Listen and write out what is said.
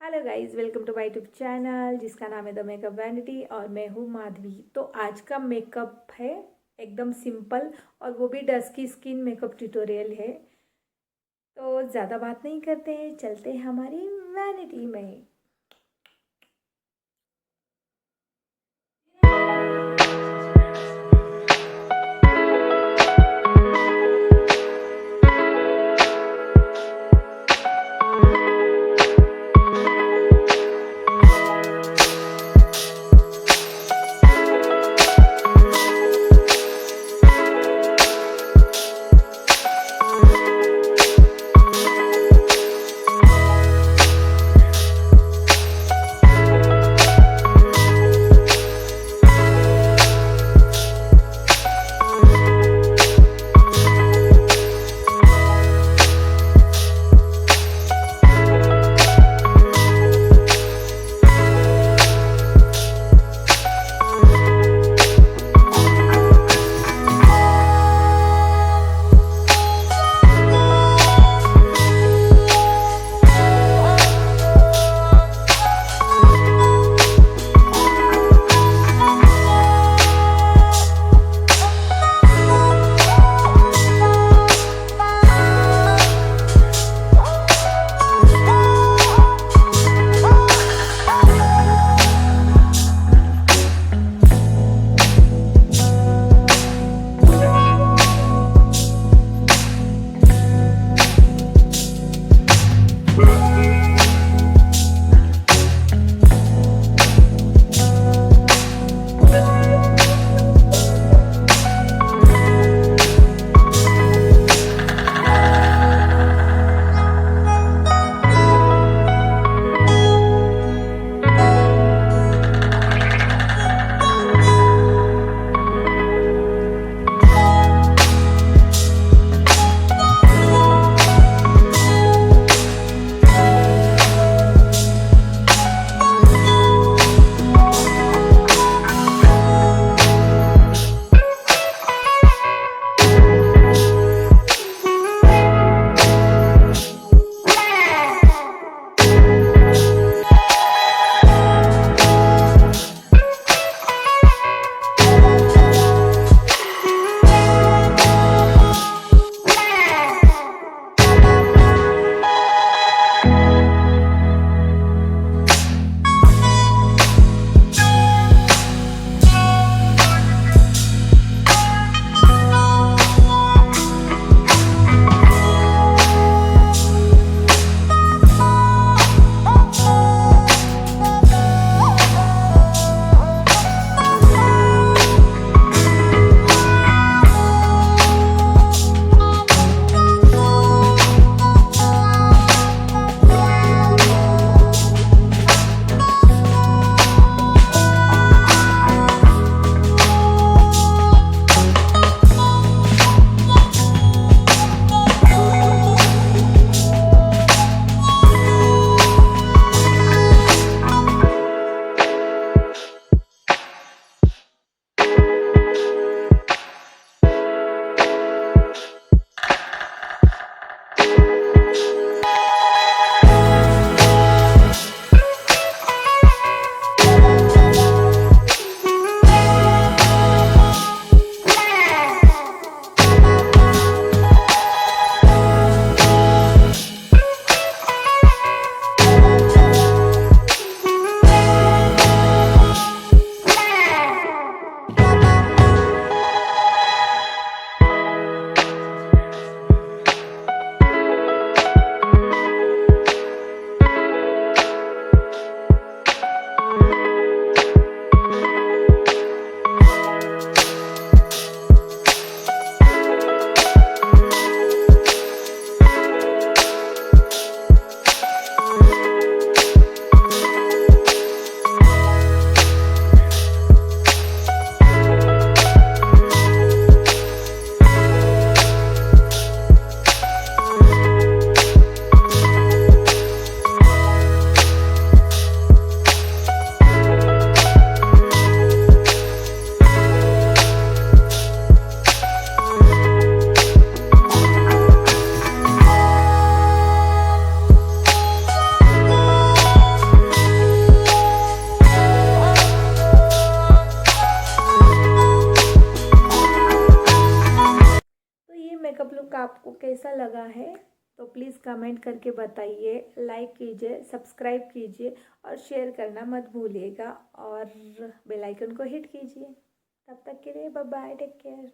Hello guys, welcome to my YouTube channel जिसका नाम है द मेकअप वैनिटी और मैं हूँ माधवी। तो आज का मेकअप है एकदम सिंपल और वो भी डस्की स्किन मेकअप ट्यूटोरियल है। तो ज़्यादा बात नहीं करते हैं, चलते हैं हमारी वैनिटी में। आपको कैसा लगा है तो प्लीज़ कमेंट करके बताइए, लाइक कीजिए, सब्सक्राइब कीजिए और शेयर करना मत भूलिएगा और बेल आइकन को हिट कीजिए। तब तक के लिए बाय बाय, टेक केयर।